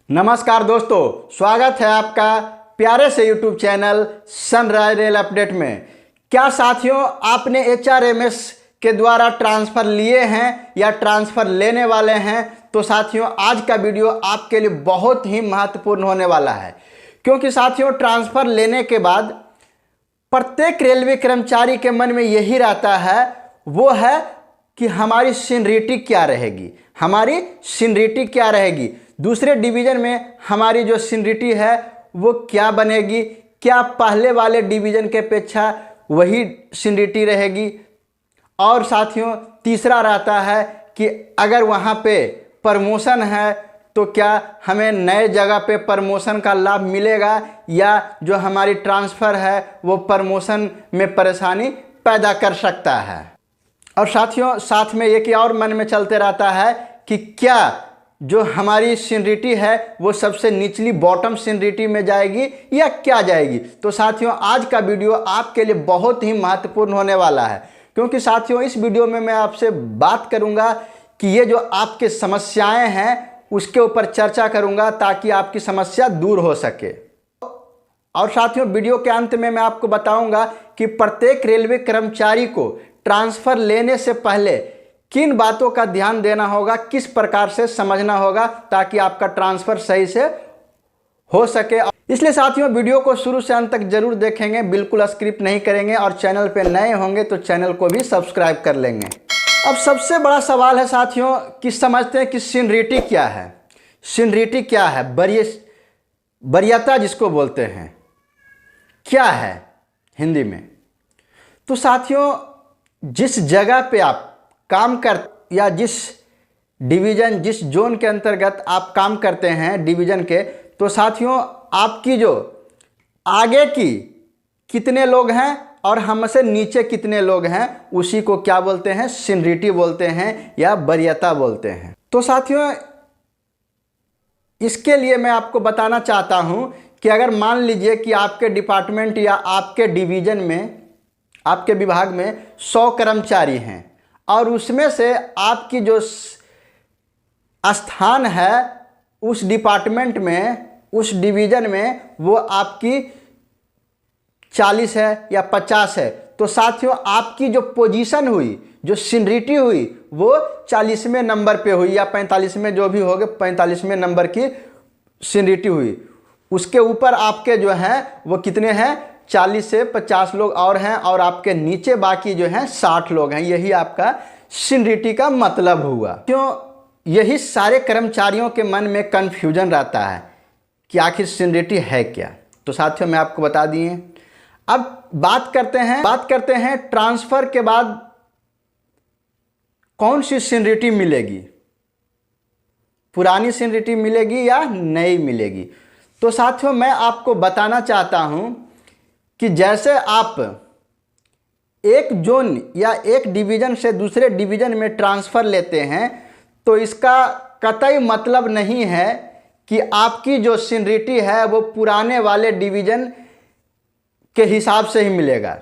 नमस्कार दोस्तों, स्वागत है आपका प्यारे से YouTube channel sunrise rail update में। क्या साथियों आपने HRMS के द्वारा ट्रांसफ़र लिए हैं या ट्रांसफ़र लेने वाले हैं? तो साथियों आज का वीडियो आपके लिए बहुत ही महत्वपूर्ण होने वाला है, क्योंकि साथियों ट्रांसफ़र लेने के बाद प्रत्येक रेलवे कर्मचारी के मन में यही रहता है, वो है कि हमारी सीनियरिटी क्या रहेगी, हमारी सीनियरिटी क्या रहेगी, दूसरे डिवीज़न में हमारी जो सीनियरिटी है वो क्या बनेगी, क्या पहले वाले डिवीज़न के अपेक्षा वही सीनियरिटी रहेगी। और साथियों तीसरा रहता है कि अगर वहाँ पे प्रमोशन है तो क्या हमें नए जगह पे प्रमोशन का लाभ मिलेगा, या जो हमारी ट्रांसफ़र है वो प्रमोशन में परेशानी पैदा कर सकता है। और साथियों साथ में एक और मन में चलते रहता है कि क्या जो हमारी सीनियरिटी है वो सबसे निचली बॉटम सीनियरिटी में जाएगी या क्या जाएगी। तो साथियों आज का वीडियो आपके लिए बहुत ही महत्वपूर्ण होने वाला है, क्योंकि साथियों इस वीडियो में मैं आपसे बात करूंगा कि ये जो आपके समस्याएं हैं उसके ऊपर चर्चा करूंगा ताकि आपकी समस्या दूर हो सके। और साथियों वीडियो के अंत में मैं आपको बताऊंगा कि प्रत्येक रेलवे कर्मचारी को ट्रांसफ़र लेने से पहले किन बातों का ध्यान देना होगा, किस प्रकार से समझना होगा ताकि आपका ट्रांसफ़र सही से हो सके। इसलिए साथियों वीडियो को शुरू से अंत तक जरूर देखेंगे, बिल्कुल स्किप नहीं करेंगे, और चैनल पे नए होंगे तो चैनल को भी सब्सक्राइब कर लेंगे। अब सबसे बड़ा सवाल है साथियों कि समझते हैं कि सीनियरिटी क्या है। सीनियरिटी क्या है, वरीयता जिसको बोलते हैं, क्या है हिंदी में। तो साथियों जिस जगह पे आप काम कर या जिस डिवीज़न जिस जोन के अंतर्गत आप काम करते हैं डिवीज़न के, तो साथियों आपकी जो आगे की कितने लोग हैं और हमसे नीचे कितने लोग हैं उसी को क्या बोलते हैं, सीनियरिटी बोलते हैं या वरीयता बोलते हैं। तो साथियों इसके लिए मैं आपको बताना चाहता हूं कि अगर मान लीजिए कि आपके डिपार्टमेंट या आपके डिवीज़न में, आपके विभाग में 100 कर्मचारी हैं और उसमें से आपकी जो स्थान है उस डिपार्टमेंट में, उस डिवीज़न में वो आपकी 40 है या 50 है, तो साथियों आपकी जो पोजीशन हुई, जो सीनियरिटी हुई वो 40वें नंबर पे हुई या 45वें, जो भी होगे 45वें नंबर की सीनियरिटी हुई। उसके ऊपर आपके जो हैं वो कितने हैं, 40 से 50 लोग और हैं, और आपके नीचे बाकी जो हैं 60 लोग हैं। यही आपका सीनियरिटी का मतलब हुआ। क्यों यही सारे कर्मचारियों के मन में कन्फ्यूजन रहता है कि आखिर सीनियरिटी है क्या। तो साथियों मैं आपको बता दिए। अब बात करते हैं ट्रांसफ़र के बाद कौन सी सीनियरिटी मिलेगी, पुरानी सीनियरिटी मिलेगी या नई मिलेगी। तो साथियों मैं आपको बताना चाहता हूं कि जैसे आप एक जोन या एक डिवीज़न से दूसरे डिवीज़न में ट्रांसफ़र लेते हैं तो इसका कतई मतलब नहीं है कि आपकी जो सीनियरिटी है वो पुराने वाले डिवीज़न के हिसाब से ही मिलेगा।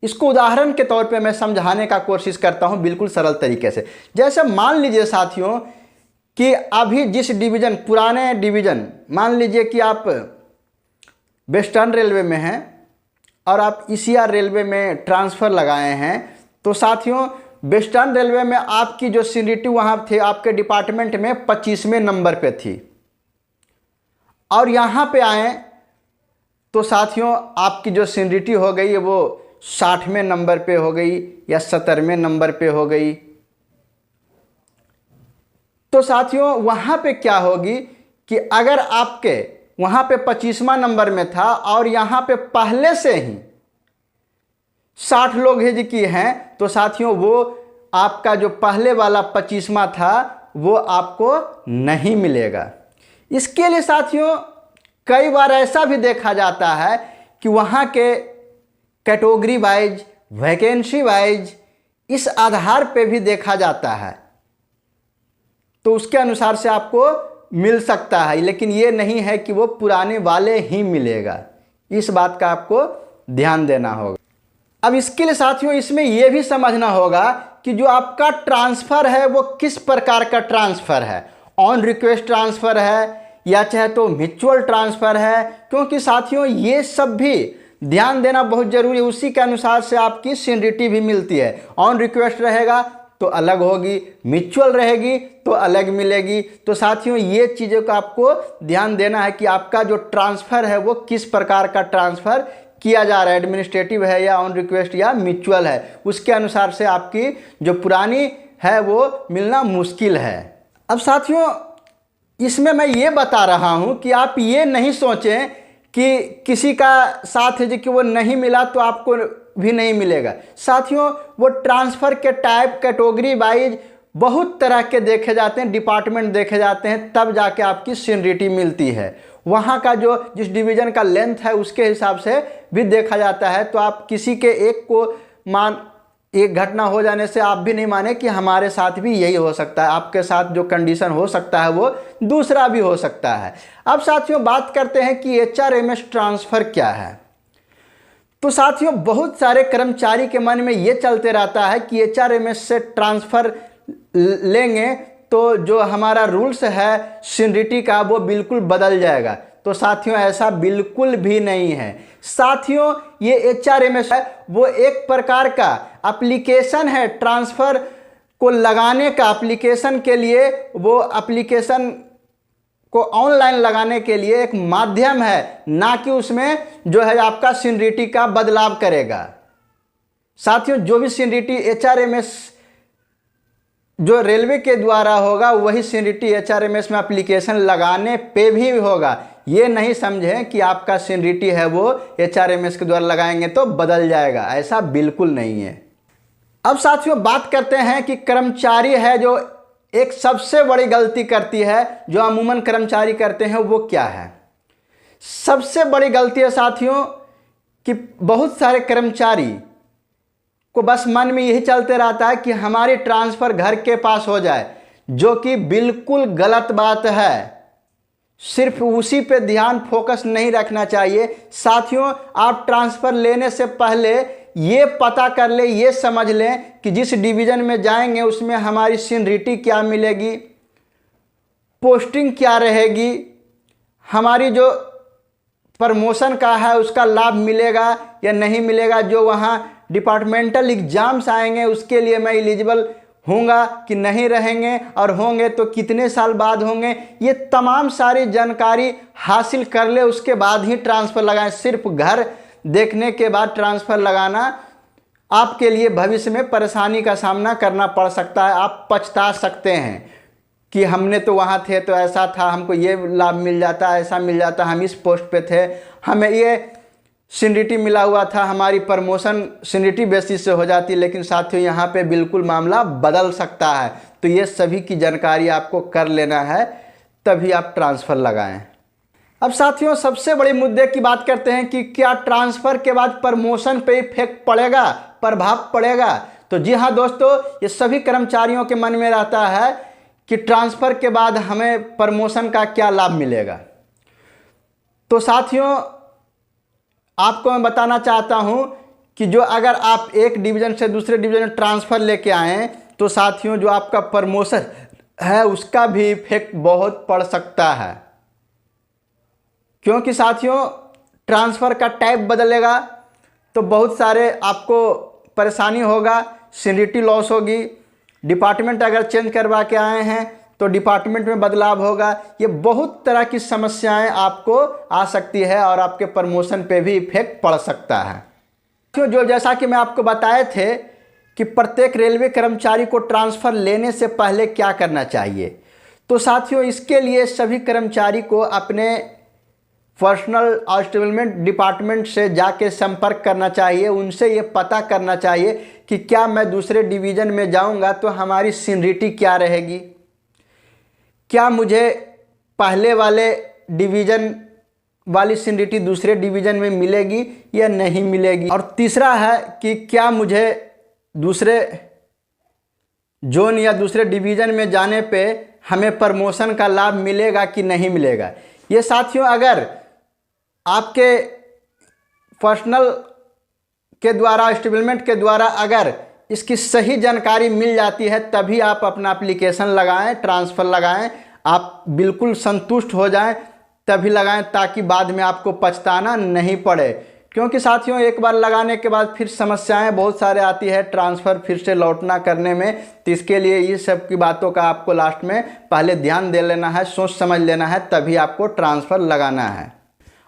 इसको उदाहरण के तौर पे मैं समझाने का कोशिश करता हूं बिल्कुल सरल तरीके से। जैसे मान लीजिए साथियों कि अभी जिस डिवीज़न, पुराने डिवीज़न, मान लीजिए कि आप वेस्टर्न रेलवे में हैं और आप ECR रेलवे में ट्रांसफ़र लगाए हैं, तो साथियों वेस्टर्न रेलवे में आपकी जो सीनियरिटी वहाँ थे आपके डिपार्टमेंट में 25वें नंबर पे थी, और यहाँ पे आए तो साथियों आपकी जो सीनियरिटी हो गई है वो 60वें नंबर पे हो गई या 70वें नंबर पे हो गई। तो साथियों वहाँ पे क्या होगी कि अगर आपके वहाँ पे 25वां नंबर में था और यहाँ पे पहले से ही 60 लोग ही की हैं, तो साथियों वो आपका जो पहले वाला 25वां था वो आपको नहीं मिलेगा। इसके लिए साथियों कई बार ऐसा भी देखा जाता है कि वहाँ के कैटेगरी वाइज, वैकेंसी वाइज इस आधार पे भी देखा जाता है, तो उसके अनुसार से आपको मिल सकता है, लेकिन ये नहीं है कि वो पुराने वाले ही मिलेगा। इस बात का आपको ध्यान देना होगा। अब इसके लिए साथियों इसमें यह भी समझना होगा कि जो आपका ट्रांसफ़र है वो किस प्रकार का ट्रांसफ़र है, ऑन रिक्वेस्ट ट्रांसफ़र है या चाहे तो म्यूचुअल ट्रांसफ़र है, क्योंकि साथियों ये सब भी ध्यान देना बहुत ज़रूरी है। उसी के अनुसार से आपकी सीनियरिटी भी मिलती है। ऑन रिक्वेस्ट रहेगा तो अलग होगी, म्यूचुअल रहेगी तो अलग मिलेगी। तो साथियों ये चीज़ों का आपको ध्यान देना है कि आपका जो ट्रांसफ़र है वो किस प्रकार का ट्रांसफ़र किया जा रहा है, एडमिनिस्ट्रेटिव है या ऑन रिक्वेस्ट या म्यूचुअल है। उसके अनुसार से आपकी जो पुरानी है वो मिलना मुश्किल है। अब साथियों इसमें मैं ये बता रहा हूँ कि आप ये नहीं सोचें कि किसी का साथ है जो कि वो नहीं मिला तो आपको भी नहीं मिलेगा। साथियों वो ट्रांसफ़र के टाइप कैटेगरी वाइज बहुत तरह के देखे जाते हैं, डिपार्टमेंट देखे जाते हैं, तब जाके आपकी सीनियरिटी मिलती है। वहाँ का जो जिस डिवीज़न का लेंथ है उसके हिसाब से भी देखा जाता है। तो आप किसी के एक घटना हो जाने से आप भी नहीं माने कि हमारे साथ भी यही हो सकता है। आपके साथ जो कंडीशन हो सकता है वो दूसरा भी हो सकता है। अब साथियों बात करते हैं कि HRMS ट्रांसफ़र क्या है। तो साथियों बहुत सारे कर्मचारी के मन में ये चलते रहता है कि HRMS से ट्रांसफ़र लेंगे तो जो हमारा रूल्स है सीनियरिटी का वो बिल्कुल बदल जाएगा। तो साथियों ऐसा बिल्कुल भी नहीं है। साथियों ये HRMS है वो एक प्रकार का एप्लीकेशन है, ट्रांसफ़र को लगाने का एप्लीकेशन के लिए, वो एप्लीकेशन को ऑनलाइन लगाने के लिए एक माध्यम है, ना कि उसमें जो है आपका सीनियरिटी का बदलाव करेगा। साथियों जो भी सीनियरिटी HRMS जो रेलवे के द्वारा होगा वही सीनियरिटी HRMS में एप्लीकेशन लगाने पे भी होगा। ये नहीं समझें कि आपका सीनियरिटी है वो HRMS के द्वारा लगाएंगे तो बदल जाएगा, ऐसा बिल्कुल नहीं है। अब साथियों बात करते हैं कि कर्मचारी है जो एक सबसे बड़ी गलती करती है, जो अमूमन कर्मचारी करते हैं, वो क्या है? सबसे बड़ी गलती है साथियों कि बहुत सारे कर्मचारी को बस मन में यही चलते रहता है कि हमारी ट्रांसफ़र घर के पास हो जाए, जो कि बिल्कुल गलत बात है। सिर्फ उसी पे ध्यान फोकस नहीं रखना चाहिए। साथियों आप ट्रांसफ़र लेने से पहले ये पता कर ले, ये समझ लें कि जिस डिवीज़न में जाएंगे उसमें हमारी सीनियरिटी क्या मिलेगी, पोस्टिंग क्या रहेगी, हमारी जो प्रमोशन का है उसका लाभ मिलेगा या नहीं मिलेगा, जो वहाँ डिपार्टमेंटल एग्ज़ाम्स आएंगे उसके लिए मैं एलिजिबल होऊंगा कि नहीं रहेंगे, और होंगे तो कितने साल बाद होंगे। ये तमाम सारी जानकारी हासिल कर ले, उसके बाद ही ट्रांसफ़र लगाएं। सिर्फ घर देखने के बाद ट्रांसफ़र लगाना आपके लिए भविष्य में परेशानी का सामना करना पड़ सकता है। आप पछता सकते हैं कि हमने तो वहाँ थे तो ऐसा था, हमको ये लाभ मिल जाता, ऐसा मिल जाता, हम इस पोस्ट पे थे, हमें ये सीनियरिटी मिला हुआ था, हमारी प्रमोशन सीनियरिटी बेसिस से हो जाती। लेकिन साथियों यहाँ पे बिल्कुल मामला बदल सकता है। तो ये सभी की जानकारी आपको कर लेना है, तभी आप ट्रांसफ़र लगाएं। अब साथियों सबसे बड़े मुद्दे की बात करते हैं कि क्या ट्रांसफ़र के बाद प्रमोशन पे इफेक्ट पड़ेगा, प्रभाव पड़ेगा। तो जी हाँ दोस्तों, ये सभी कर्मचारियों के मन में रहता है कि ट्रांसफ़र के बाद हमें प्रमोशन का क्या लाभ मिलेगा। तो साथियों आपको मैं बताना चाहता हूं कि जो अगर आप एक डिवीज़न से दूसरे डिवीज़न में ट्रांसफ़र लेके आएँ तो साथियों जो आपका प्रमोशन है उसका भी इफेक्ट बहुत पड़ सकता है, क्योंकि साथियों ट्रांसफ़र का टाइप बदलेगा तो बहुत सारे आपको परेशानी होगा, सीनियरिटी लॉस होगी। डिपार्टमेंट अगर चेंज करवा के आए हैं तो डिपार्टमेंट में बदलाव होगा। ये बहुत तरह की समस्याएं आपको आ सकती है और आपके प्रमोशन पे भी इफेक्ट पड़ सकता है। जो जैसा कि मैं आपको बताए थे कि प्रत्येक रेलवे कर्मचारी को ट्रांसफ़र लेने से पहले क्या करना चाहिए। तो साथियों इसके लिए सभी कर्मचारी को अपने पर्सनल और स्टेबलमेंट डिपार्टमेंट से जाके संपर्क करना चाहिए। उनसे ये पता करना चाहिए कि क्या मैं दूसरे डिवीज़न में जाऊंगा तो हमारी सीनियरिटी क्या रहेगी, क्या मुझे पहले वाले डिवीज़न वाली सीनियरिटी दूसरे डिवीज़न में मिलेगी या नहीं मिलेगी। और तीसरा है कि क्या मुझे दूसरे जोन या दूसरे डिवीज़न में जाने पे हमें प्रमोशन का लाभ मिलेगा कि नहीं मिलेगा। ये साथियों अगर आपके पर्सनल के द्वारा, स्टेबलमेंट के द्वारा अगर इसकी सही जानकारी मिल जाती है तभी आप अपना एप्लीकेशन लगाएं, ट्रांसफ़र लगाएं। आप बिल्कुल संतुष्ट हो जाएं तभी लगाएं, ताकि बाद में आपको पछताना नहीं पड़े। क्योंकि साथियों एक बार लगाने के बाद फिर समस्याएं बहुत सारे आती है ट्रांसफ़र फिर से लौटना करने में। तो इसके लिए ये सब की बातों का आपको लास्ट में पहले ध्यान दे लेना है, सोच समझ लेना है, तभी आपको ट्रांसफ़र लगाना है।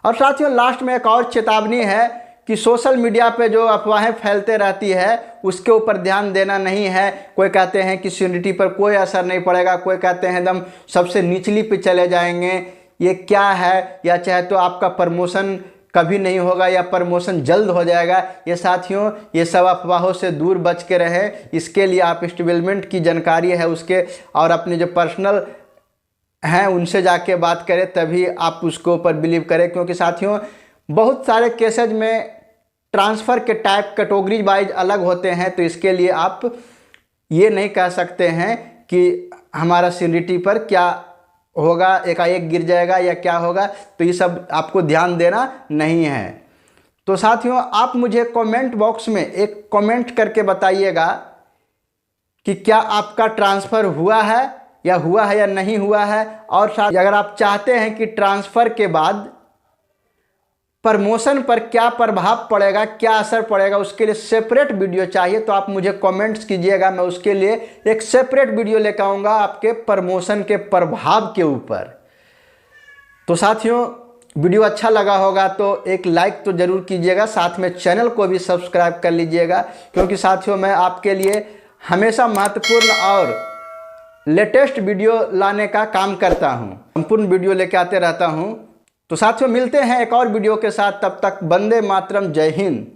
और साथियों लास्ट में एक और चेतावनी है कि सोशल मीडिया पे जो अफवाहें फैलते रहती है उसके ऊपर ध्यान देना नहीं है। कोई कहते हैं कि सीनियरिटी पर कोई असर नहीं पड़ेगा, कोई कहते हैं एकदम सबसे निचली पे चले जाएंगे, ये क्या है, या चाहे तो आपका प्रमोशन कभी नहीं होगा या प्रमोशन जल्द हो जाएगा। ये साथियों ये सब अफवाहों से दूर बच के रहे। इसके लिए आप स्टेबलमेंट की जानकारी है उसके और अपने जो पर्सनल हैं उनसे जाके बात करें, तभी आप उसके ऊपर बिलीव करें। क्योंकि साथियों बहुत सारे केसेज में ट्रांसफ़र के टाइप कैटेगरी वाइज अलग होते हैं, तो इसके लिए आप ये नहीं कह सकते हैं कि हमारा सीनियरिटी पर क्या होगा, एकाएक गिर जाएगा या क्या होगा। तो ये सब आपको ध्यान देना नहीं है। तो साथियों आप मुझे कमेंट बॉक्स में एक कमेंट करके बताइएगा कि क्या आपका ट्रांसफ़र हुआ है या नहीं हुआ है। और साथ अगर आप चाहते हैं कि ट्रांसफ़र के बाद प्रमोशन पर क्या प्रभाव पड़ेगा, क्या असर पड़ेगा, उसके लिए सेपरेट वीडियो चाहिए तो आप मुझे कमेंट्स कीजिएगा। मैं उसके लिए एक सेपरेट वीडियो लेकर आऊँगा आपके प्रमोशन के प्रभाव के ऊपर। तो साथियों वीडियो अच्छा लगा होगा तो एक लाइक तो ज़रूर कीजिएगा, साथ में चैनल को भी सब्सक्राइब कर लीजिएगा। क्योंकि साथियों मैं आपके लिए हमेशा महत्वपूर्ण और लेटेस्ट वीडियो लाने का काम करता हूँ, संपूर्ण वीडियो लेके आते रहता हूँ। तो साथियों मिलते हैं एक और वीडियो के साथ, तब तक वंदे मातरम, जय हिंद।